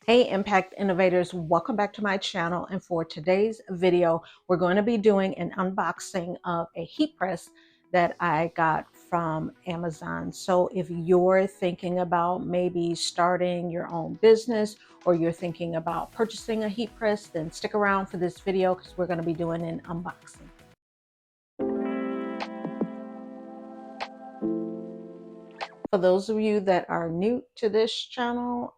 Hey Impact Innovators, welcome back to my channel. And for today's video, we're going to be doing an unboxing of a heat press that I got from Amazon. So if you're thinking about maybe starting your own business or you're thinking about purchasing a heat press, then stick around for this video because we're going to be doing an unboxing. For those of you that are new to this channel,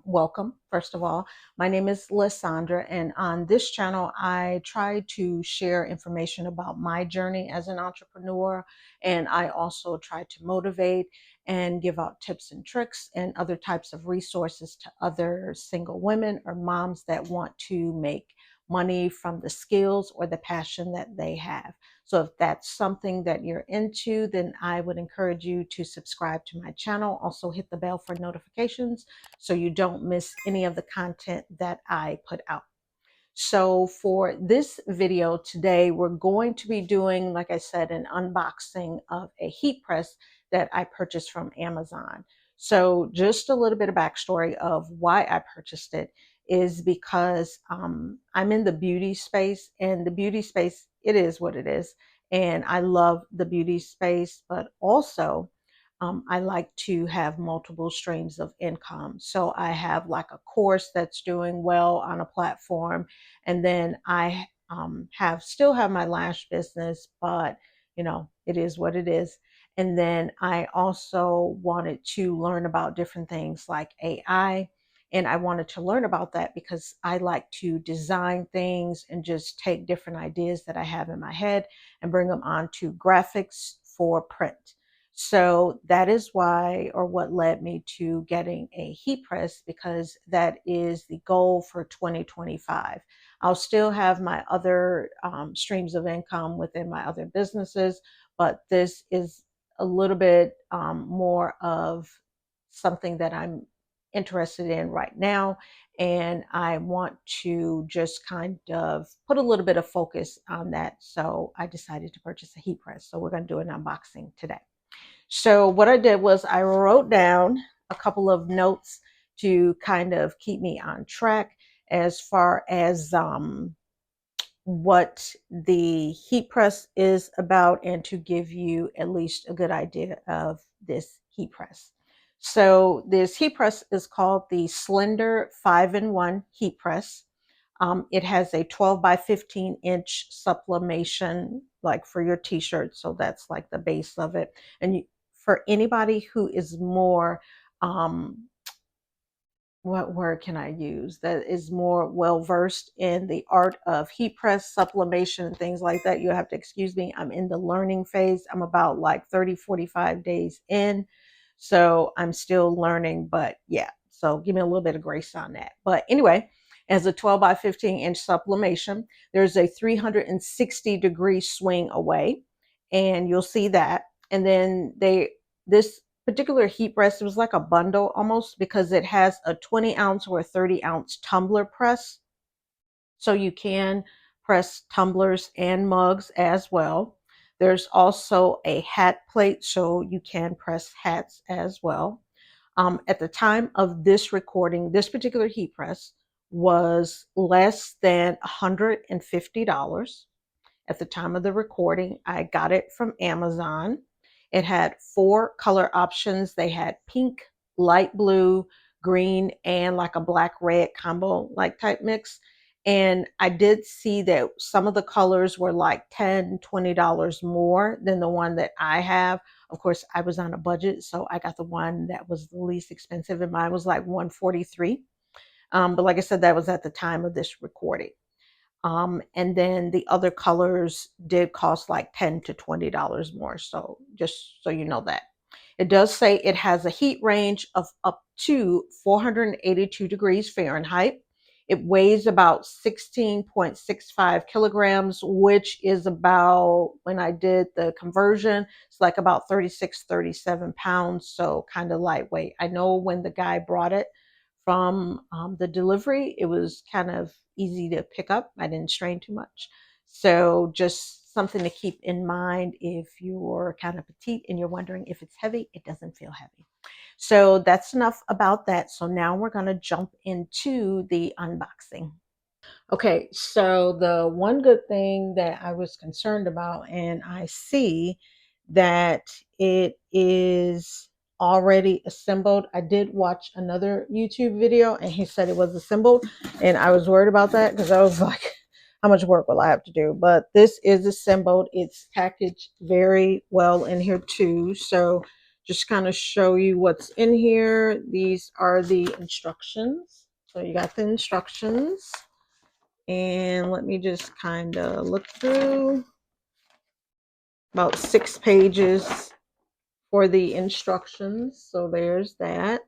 welcome. First of all, my name is Lysandra, and on this channel, I try to share information about my journey as an entrepreneur, and I also try to motivate and give out tips and tricks and other types of resources to other single women or moms that want to make money from the skills or the passion that they have. So if that's something that you're into, then I would encourage you to subscribe to my channel. Also hit the bell for notifications so you don't miss any of the content that I put out. So for this video today, we're going to be doing, like I said, an unboxing of a heat press that I purchased from Amazon. So just a little bit of backstory of why I purchased it is because I'm in the beauty space, and the beauty space, it is what it is. And I love the beauty space, but also I like to have multiple streams of income. So I have like a course that's doing well on a platform, and then I still have my lash business, but it is what it is. And then I also wanted to learn about different things like AI. And I wanted to learn about that because I like to design things and just take different ideas that I have in my head and bring them onto graphics for print. So that is why, or what led me to getting a heat press, because that is the goal for 2025. I'll still have my other streams of income within my other businesses, but this is a little bit more of something that I'm interested in right now. And I want to just kind of put a little bit of focus on that. So I decided to purchase a heat press. So we're going to do an unboxing today. So what I did was I wrote down a couple of notes to kind of keep me on track as far as what the heat press is about, and to give you at least a good idea of this heat press. So this heat press is called the Slendor 5-in-1 heat press. It has a 12 by 15 inch sublimation, like for your t-shirt. So that's like the base of it. And for anybody who is more, what word can I use, that is more well versed in the art of heat press sublimation and things like that, you have to excuse me. I'm in the learning phase. I'm about like 30-45 days in. So I'm still learning, but yeah. So give me a little bit of grace on that. But anyway, as a 12 by 15 inch sublimation, there's a 360-degree swing away, and you'll see that. And then this particular heat press, it was like a bundle almost, because it has a 20-ounce or a 30-ounce tumbler press. So you can press tumblers and mugs as well. There's also a hat plate, so you can press hats as well. At the time of this recording, this particular heat press was less than $150. At the time of the recording, I got it from Amazon. It had 4 color options. They had pink, light blue, green, and like a black red combo like type mix. And I did see that some of the colors were like $10, $20 more than the one that I have. Of course, I was on a budget, so I got the one that was the least expensive, and mine was like $143. But like I said, that was at the time of this recording. And then the other colors did cost like $10 to $20 more. So just so you know that. It does say it has a heat range of up to 482 degrees Fahrenheit. It weighs about 16.65 kilograms, which is about, when I did the conversion, it's like about 36, 37 pounds. So kind of lightweight. I know when the guy brought it from the delivery, it was kind of easy to pick up. I didn't strain too much. So just something to keep in mind if you're kind of petite and you're wondering if it's heavy. It doesn't feel heavy. So that's enough about that. So now we're going to jump into the unboxing. Okay, so the one good thing that I was concerned about, and I see that it is already assembled. I did watch another YouTube video and he said it was assembled, and I was worried about that because I was like, how much work will I have to do? But this is assembled. It's packaged very well in here too. So just kind of show you what's in here. These are the instructions. So you got the instructions. And let me just kind of look through about 6 pages for the instructions. So there's that.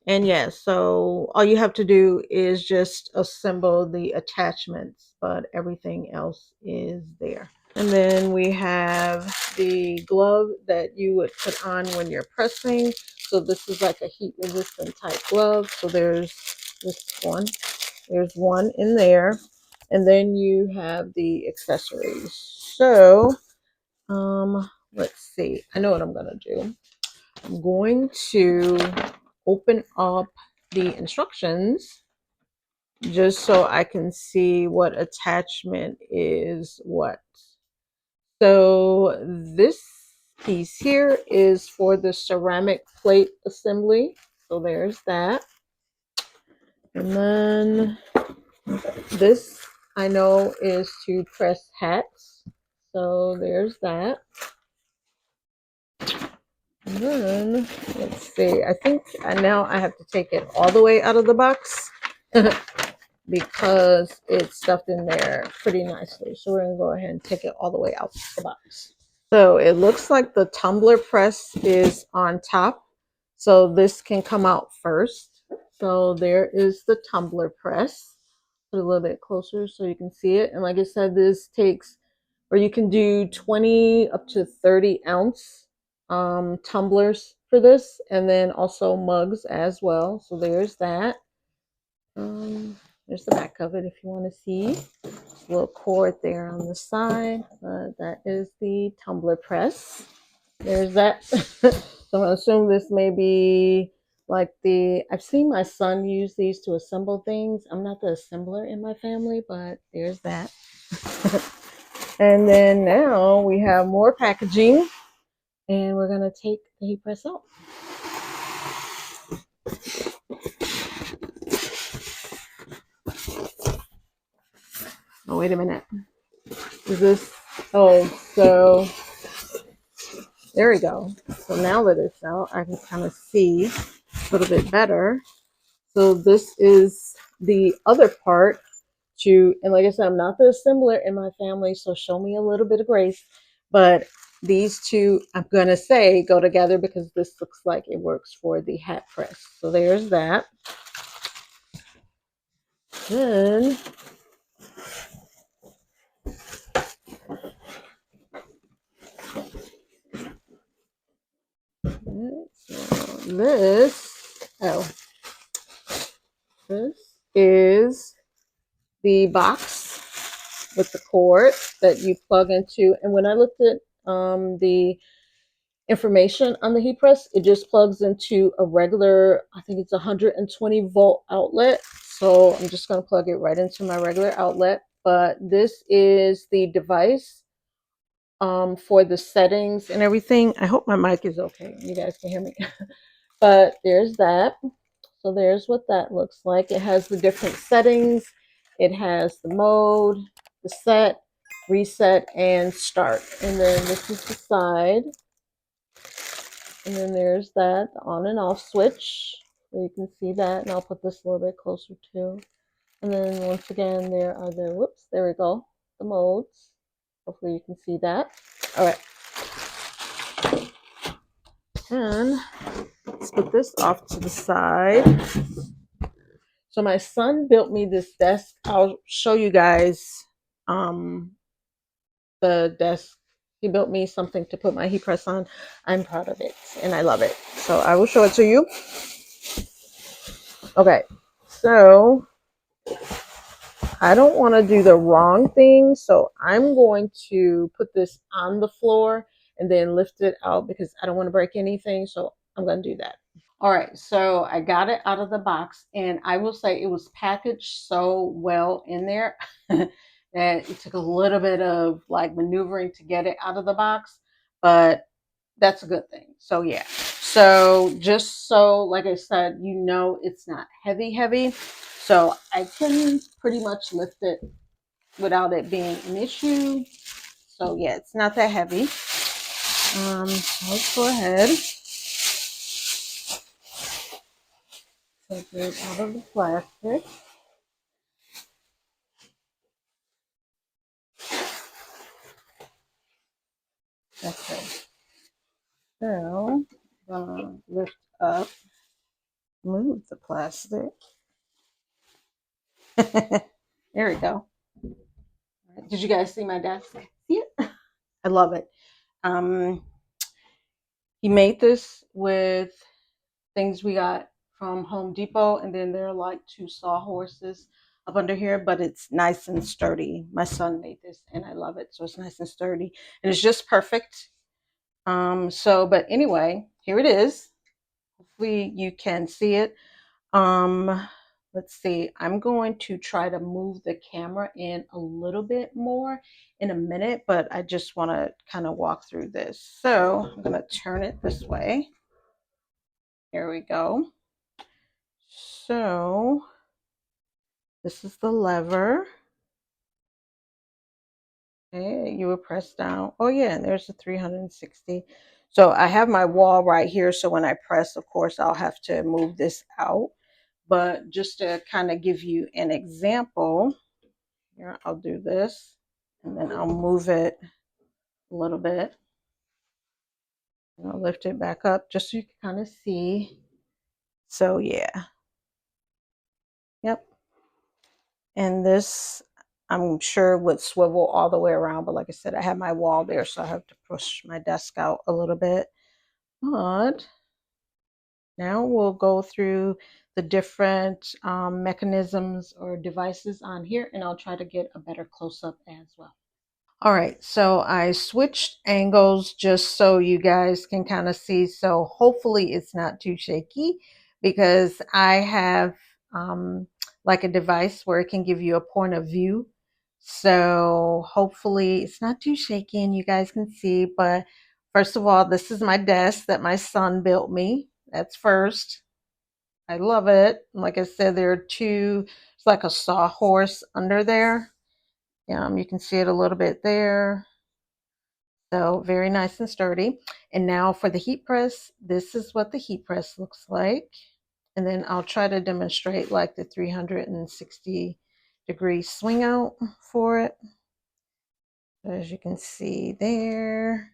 And yeah, so all you have to do is just assemble the attachments, but everything else is there. And then we have the glove that you would put on when you're pressing. So this is like a heat resistant type glove. So there's this one. There's one in there. And then you have the accessories. So let's see. I know what I'm going to do. I'm going to open up the instructions just so I can see what attachment is what. So this piece here is for the ceramic plate assembly. So there's that. And then this I know is to press hats. So there's that. And then let's see. I think now I have to take it all the way out of the box because it's stuffed in there pretty nicely. So we're going to go ahead and take it all the way out the box. So it looks like the tumbler press is on top. So this can come out first. So there is the tumbler press. Put it a little bit closer so you can see it. And like I said, this takes, or you can do 20 up to 30 ounce tumblers for this, and then also mugs as well. So there's that. There's the back of it if you want to see. There's a little cord there on the side. That is the tumbler press. There's that. So I'm going to assume this may be like I've seen my son use these to assemble things. I'm not the assembler in my family, but there's that. And then now we have more packaging, and we're going to take the heat press out. Oh, wait a minute. Is this? Oh, so there we go. So now that it's out, I can kind of see a little bit better. So this is the other part to, and like I said, I'm not the assembler in my family, so show me a little bit of grace. But these two, I'm going to say, go together because this looks like it works for the hat press. So there's that. Then this is the box with the cord that you plug into. And when I looked at the information on the heat press, it just plugs into a regular, I think it's 120 volt outlet. So I'm just going to plug it right into my regular outlet. But this is the device for the settings and everything. I hope my mic is okay. You guys can hear me. But there's that. So there's what that looks like. It has the different settings. It has the mode, the set, reset, and start. And then this is the side. And then there's that on and off switch. So you can see that. And I'll put this a little bit closer too. And then once again, there are the, whoops, there we go, the modes. Hopefully you can see that. All right. And let's put this off to the side. So my son built me this desk. I'll show you guys the desk. He built me something to put my heat press on. I'm proud of it and I love it. So I will show it to you. Okay, so I don't want to do the wrong thing. So I'm going to put this on the floor and then lift it out because I don't want to break anything. So I'm going to do that. All right, so I got it out of the box, and I will say it was packaged so well in there that it took a little bit of like maneuvering to get it out of the box, but that's a good thing. So yeah. So just so like I said, you know it's not heavy heavy. So I can pretty much lift it without it being an issue. So yeah, it's not that heavy. Let's go ahead. Take it out of the plastic. Okay. So lift up, move the plastic. There we go. Did you guys see my desk? See it? I love it. Um, he made this with things we got from Home Depot, and then there are like two sawhorses up under here, but it's nice and sturdy. My son made this, and I love it. So it's nice and sturdy, and it's just perfect. But anyway, here it is. Hopefully you can see it. Um, let's see. I'm going to try to move the camera in a little bit more in a minute, but I just want to kind of walk through this. So I'm going to turn it this way. Here we go. So this is the lever. Okay, you would press down. Oh yeah, and there's the 360. So I have my wall right here. So when I press, of course, I'll have to move this out. But just to kind of give you an example, here I'll do this, and then I'll move it a little bit. And I'll lift it back up just so you can kind of see. So yeah, yep. And this, I'm sure would swivel all the way around, but like I said, I have my wall there, so I have to push my desk out a little bit. But now we'll go through the different mechanisms or devices on here, and I'll try to get a better close-up as well. All right, so I switched angles just so you guys can kind of see. So hopefully it's not too shaky because I have like a device where it can give you a point of view. So hopefully it's not too shaky and you guys can see. But first of all, this is my desk that my son built me. That's first. I love it. Like I said, there are two, it's like a sawhorse under there. You can see it a little bit there. So very nice and sturdy. And now for the heat press, this is what the heat press looks like. And then I'll try to demonstrate like the 360-degree swing out for it. As you can see there,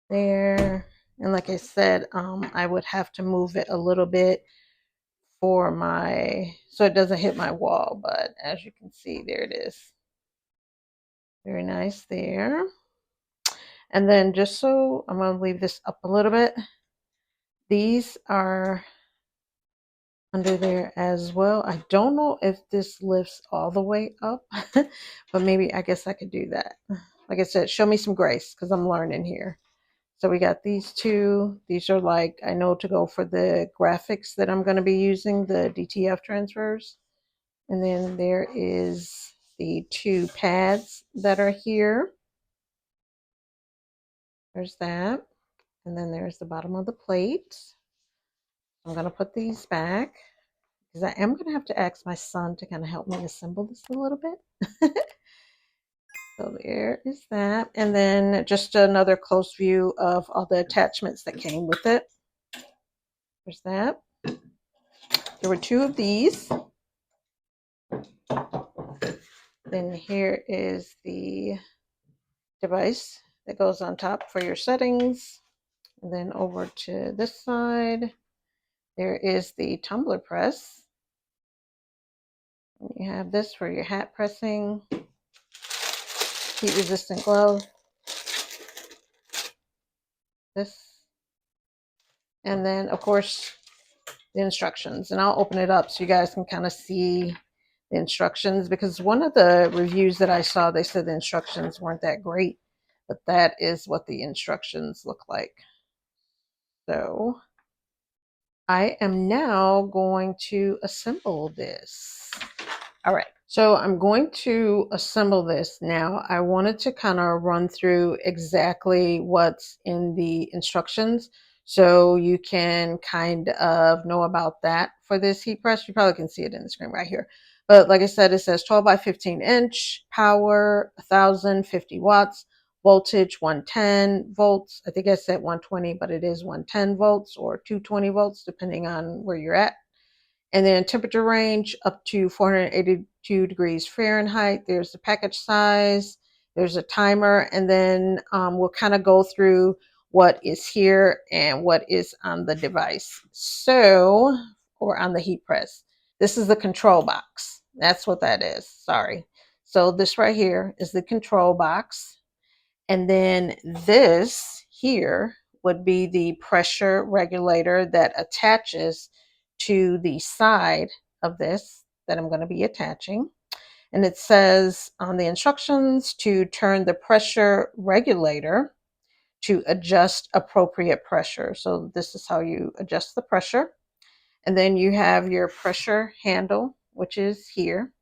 there. And like I said, I would have to move it a little bit for so it doesn't hit my wall. But as you can see, there it is. Very nice there. And then just so I'm going to leave this up a little bit. These are under there as well. I don't know if this lifts all the way up, but maybe I guess I could do that. Like I said, show me some grace because I'm learning here. So we got these two. These are like, I know to go for the graphics that I'm going to be using, the DTF transfers. And then there is the two pads that are here. There's that. And then there's the bottom of the plate. I'm going to put these back because I am going to have to ask my son to kind of help me assemble this a little bit. So there is that. And then just another close view of all the attachments that came with it. There's that. There were two of these. Then here is the device that goes on top for your settings. And then over to this side, there is the Tumbler Press. And you have this for your hat pressing, heat resistant glove, this, and then of course the instructions. And I'll open it up so you guys can kind of see the instructions, because one of the reviews that I saw, they said the instructions weren't that great, but that is what the instructions look like. So I am now going to assemble this. All right, so I'm going to assemble this now. I wanted to kind of run through exactly what's in the instructions so you can kind of know about that for this heat press. You probably can see it in the screen right here. But like I said, it says 12 by 15 inch, power 1050 watts, voltage 110 volts. I think I said 120, but it is 110 volts or 220 volts, depending on where you're at. And then temperature range up to 482 degrees Fahrenheit. There's the package size. There's a timer. And then we'll kind of go through what is here and what is on the device. So, or on the heat press. This is the control box. That's what that is. Sorry. So this right here is the control box. And then this here would be the pressure regulator that attaches to the side of this that I'm going to be attaching. And it says on the instructions to turn the pressure regulator to adjust appropriate pressure. So this is how you adjust the pressure. And then you have your pressure handle, which is here.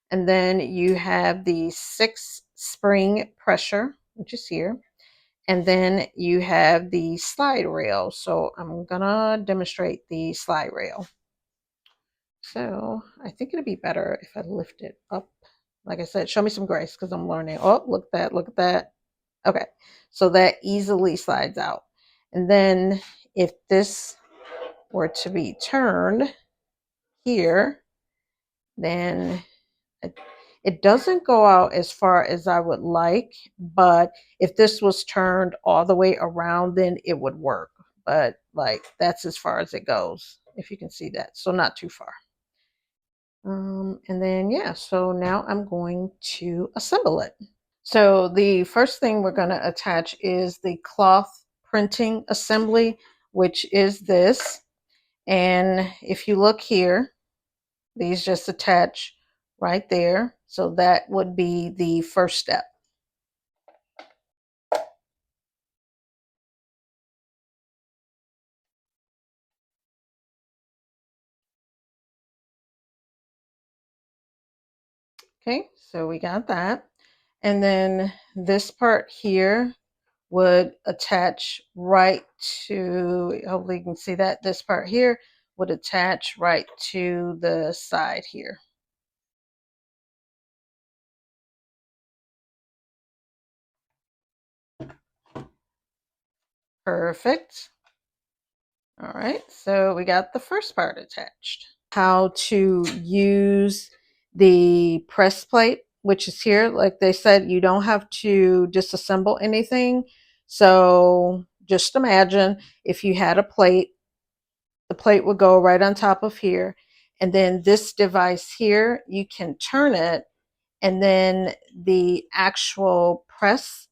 And then you have the 6 spring pressure, which is here. And then you have the slide rail. So I'm gonna demonstrate the slide rail. So I think it'd be better if I lift it up. Like I said, show me some grace because I'm learning. Oh, look at that, look at that. Okay, so that easily slides out. And then if this were to be turned here, then it doesn't go out as far as I would like, but if this was turned all the way around, then it would work. But like that's as far as it goes, if you can see that. So not too far. And then, yeah, so now I'm going to assemble it. So the first thing we're going to attach is the cloth printing assembly, which is this. And if you look here, these just attach right there. So that would be the first step. Okay, so we got that. And then this part here would attach right to, hopefully you can see that, this part here would attach right to the side here. Perfect. All right, so we got the first part attached. How to use the press plate, which is here. Like they said, you don't have to disassemble anything. So just imagine if you had a plate, the plate would go right on top of here. And then this device here, you can turn it, and then the actual press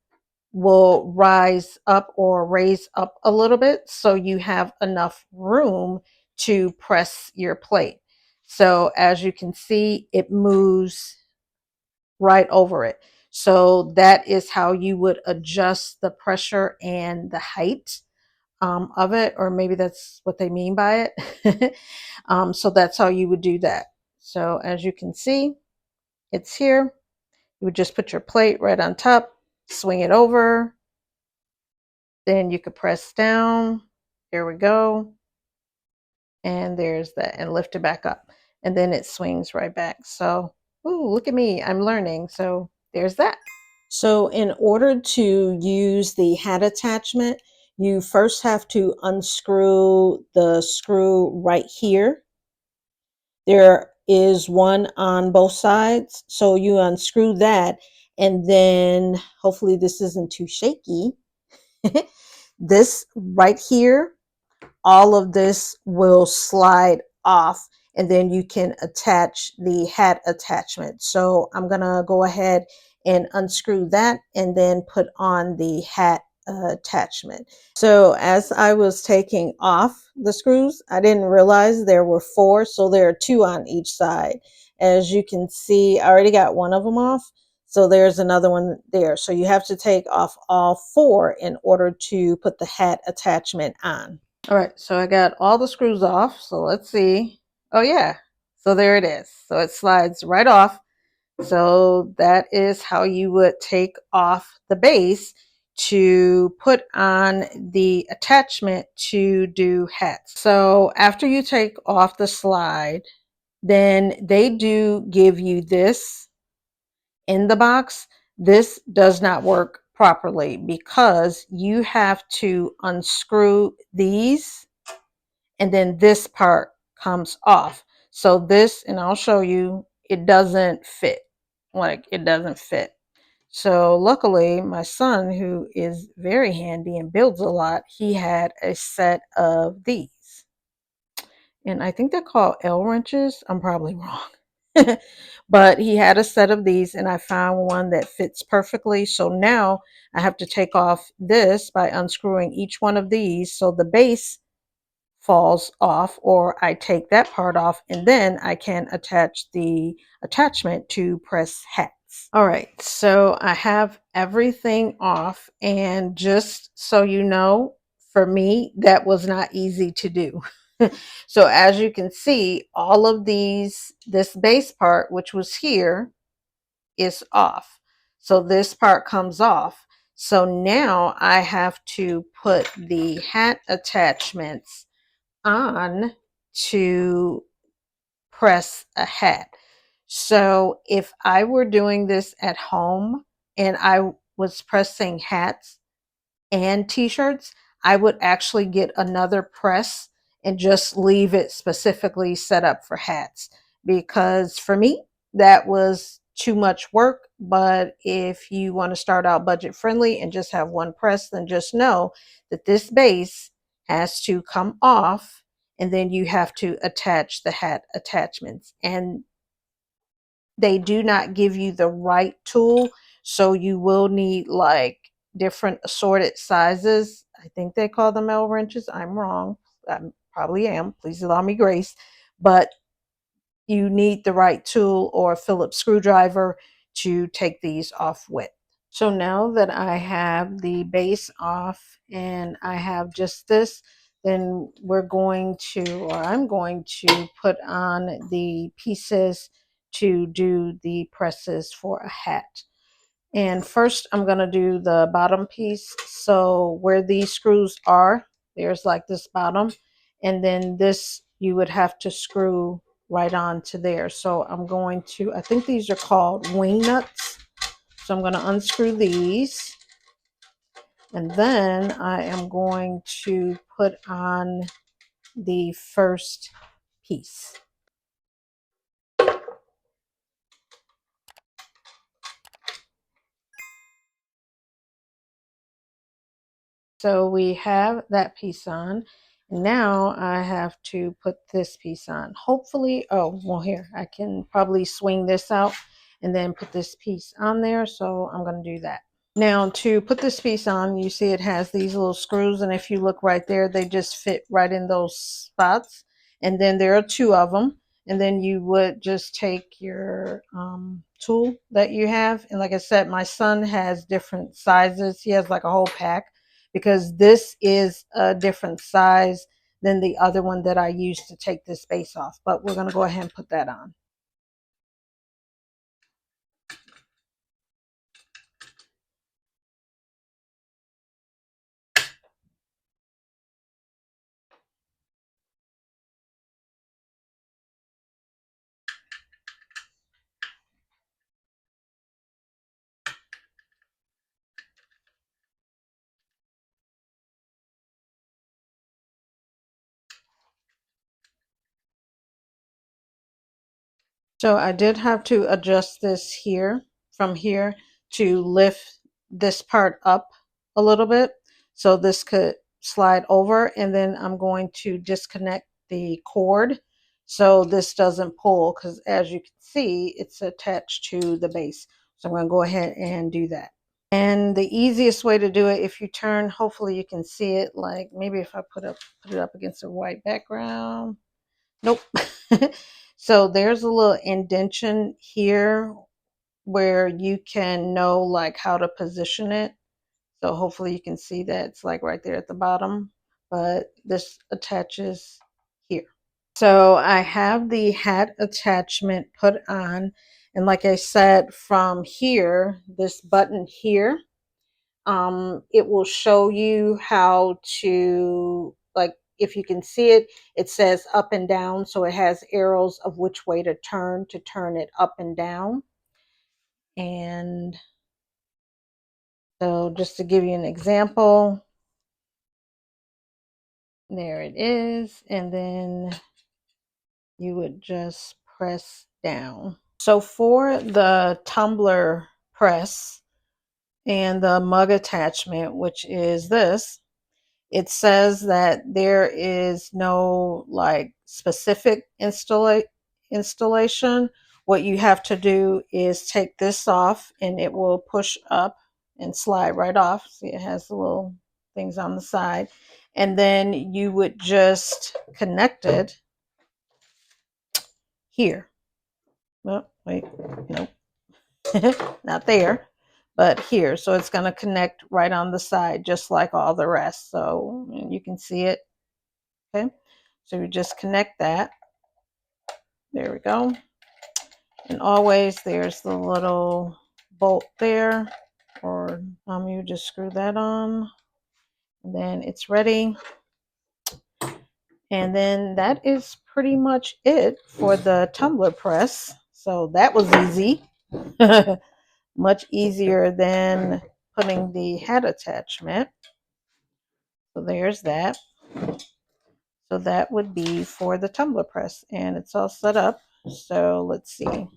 will rise up or raise up a little bit so you have enough room to press your plate. So as you can see, it moves right over it. So that is how you would adjust the pressure and the height of it, or maybe that's what they mean by it. So that's how you would do that. So as you can see, it's here. You would just put your plate right on top, swing it over, then you could press down. There we go. And there's that, and lift it back up. And then it swings right back. So, ooh, look at me, I'm learning. So there's that. So in order to use the hat attachment, you first have to unscrew the screw right here. There is one on both sides. So you unscrew that, and then hopefully this isn't too shaky. This right here, all of this will slide off, and then you can attach the hat attachment. So I'm gonna go ahead and unscrew that and then put on the hat attachment. So as I was taking off the screws, I didn't realize there were 4, so there are 2 on each side. As you can see, I already got one of them off. So there's another one there. So you have to take off all 4 in order to put the hat attachment on. All right, so I got all the screws off. So let's see. Oh yeah, so there it is. So it slides right off. So that is how you would take off the base to put on the attachment to do hats. So after you take off the slide, then they do give you this in the box. This does not work properly because you have to unscrew these and then this part comes off. So this, and I'll show you, it doesn't fit. Like it doesn't fit. So luckily my son, who is very handy and builds a lot, he had a set of these. And I think they're called L wrenches. I'm probably wrong. But he had a set of these and I found one that fits perfectly. So now I have to take off this by unscrewing each one of these so the base falls off, or I take that part off and then I can attach the attachment to press hats. All right, so I have everything off, and just so you know, for me, that was not easy to do. So as you can see, all of this base part, which was here, is off. So this part comes off. So now I have to put the hat attachments on to press a hat. So if I were doing this at home and I was pressing hats and t-shirts, I would actually get another press and just leave it specifically set up for hats, because for me that was too much work. But if you want to start out budget friendly and just have one press, then just know that this base has to come off and then you have to attach the hat attachments, and they do not give you the right tool, so you will need like different assorted sizes. I think they call them L wrenches. I'm wrong. I probably am. Please allow me grace. But you need the right tool or a Phillips screwdriver to take these off with. So now that I have the base off and I have just this, then we're going to, or I'm going to put on the pieces to do the presses for a hat. And first I'm going to do the bottom piece. So where these screws are, there's like this bottom, and then this you would have to screw right on to there. So I'm going to, I think these are called wing nuts. So I'm going to unscrew these, and then I am going to put on the first piece. So we have that piece on. Now I have to put this piece on. Hopefully, oh, well, here, I can probably swing this out and then put this piece on there. So I'm going to do that. Now to put this piece on, you see it has these little screws, and if you look right there, they just fit right in those spots. And then there are 2 of them. And then you would just take your tool that you have. And like I said, my son has different sizes. He has like a whole pack, because this is a different size than the other one that I used to take this base off. But we're going to go ahead and put that on. So I did have to adjust this here, from here, to lift this part up a little bit so this could slide over, and then I'm going to disconnect the cord so this doesn't pull, because as you can see it's attached to the base. So I'm going to go ahead and do that. And the easiest way to do it, if you turn, hopefully you can see it, like maybe if I put it up against a white background. Nope. So there's a little indentation here where you can know like how to position it. So hopefully you can see that it's like right there at the bottom, but this attaches here. So I have the hat attachment put on, and like I said, from here, this button here, it will show you how to, like, if you can see it, it says up and down. So it has arrows of which way to turn it up and down. And so just to give you an example, there it is. And then you would just press down. So for the tumbler press and the mug attachment, which is this, it says that there is no like specific installation. What you have to do is take this off and it will push up and slide right off. See, it has the little things on the side. And then you would just connect it here. Well, wait, nope, not there, but here. So it's going to connect right on the side, just like all the rest. So you can see it. Okay, so you just connect that. There we go. And always there's the little bolt there, or you just screw that on, and then it's ready. And then that is pretty much it for the tumbler press. So that was easy. Much easier than putting the head attachment. So there's that. So that would be for the tumbler press, and it's all set up. So let's see.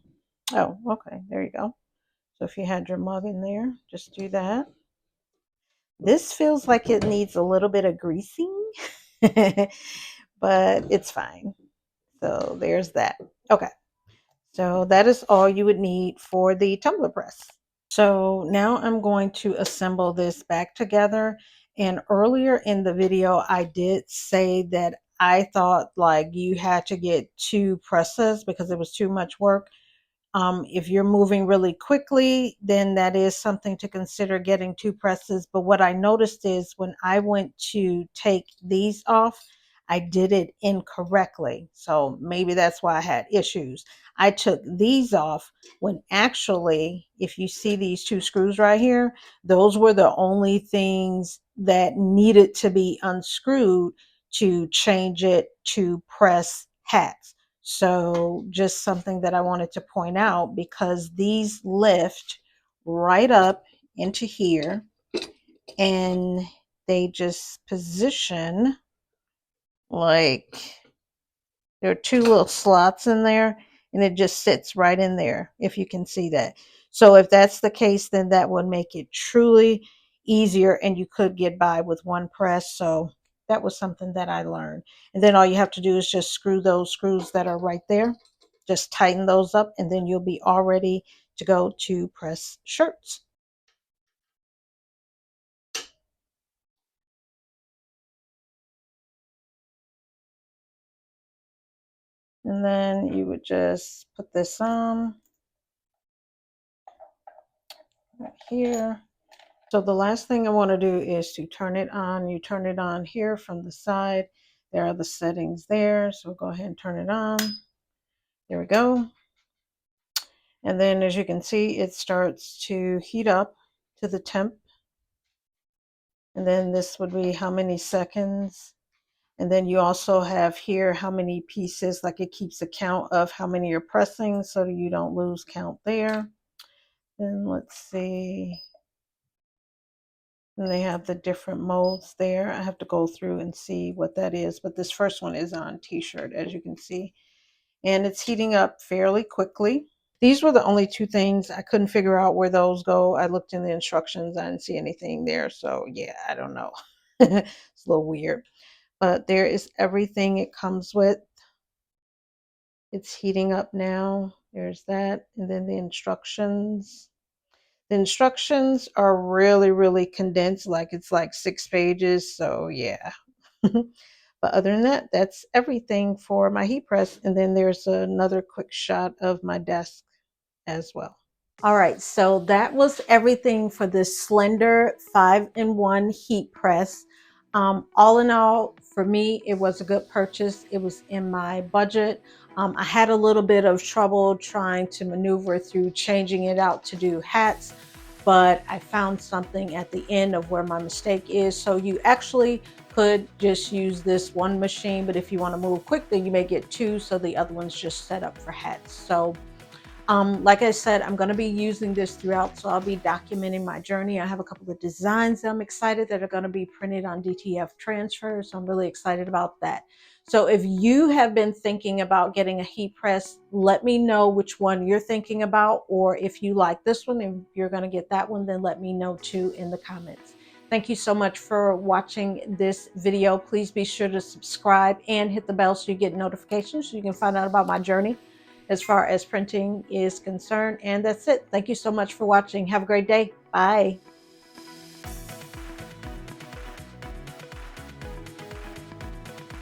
Oh, okay, there you go. So if you had your mug in there, just do that. This feels like it needs a little bit of greasing, but it's fine. So there's that. Okay, so that is all you would need for the tumbler press. So now I'm going to assemble this back together. And earlier in the video, I did say that I thought like you had to get 2 presses because it was too much work. If you're moving really quickly, then that is something to consider, getting 2 presses. But what I noticed is when I went to take these off, I did it incorrectly. So maybe that's why I had issues. I took these off when actually, if you see these 2 screws right here, those were the only things that needed to be unscrewed to change it to press hats. So just something that I wanted to point out, because these lift right up into here and they just position like there are 2 little slots in there, and it just sits right in there, if you can see that. So if that's the case, then that would make it truly easier and you could get by with 1 press. So that was something that I learned. And then all you have to do is just screw those screws that are right there. Just tighten those up, and then you'll be all ready to go to press shirts. And then you would just put this on right here. So the last thing I want to do is to turn it on. You turn it on here from the side. There are the settings there. So go ahead and turn it on. There we go. And then as you can see, it starts to heat up to the temp. And then this would be how many seconds. And then you also have here how many pieces, like it keeps a count of how many you're pressing so that you don't lose count there. Then let's see. And they have the different molds there. I have to go through and see what that is. But this first one is on t-shirt, as you can see. And it's heating up fairly quickly. These were the only 2 things. I couldn't figure out where those go. I looked in the instructions. I didn't see anything there. So yeah, I don't know. It's a little weird. But there is everything it comes with. It's heating up now. There's that. And then the instructions. The instructions are really, really condensed. Like it's like 6 pages. So yeah. But other than that, that's everything for my heat press. And then there's another quick shot of my desk as well. All right, so that was everything for this Slendor 5-in-1 heat press. All in all, for me, it was a good purchase. It was in my budget. I had a little bit of trouble trying to maneuver through changing it out to do hats, but I found something at the end of where my mistake is. So you actually could just use this one machine, but if you want to move quick, then you may get two. So the other one's just set up for hats. So like I said, I'm going to be using this throughout, so I'll be documenting my journey. I have a couple of designs that I'm excited that are going to be printed on DTF transfer, so I'm really excited about that. So if you have been thinking about getting a heat press, let me know which one you're thinking about, or if you like this one and you're going to get that one, then let me know too in the comments. Thank you so much for watching this video. Please be sure to subscribe and hit the bell so you get notifications so you can find out about my journey as far as printing is concerned. And that's it. Thank you so much for watching. Have a great day. Bye.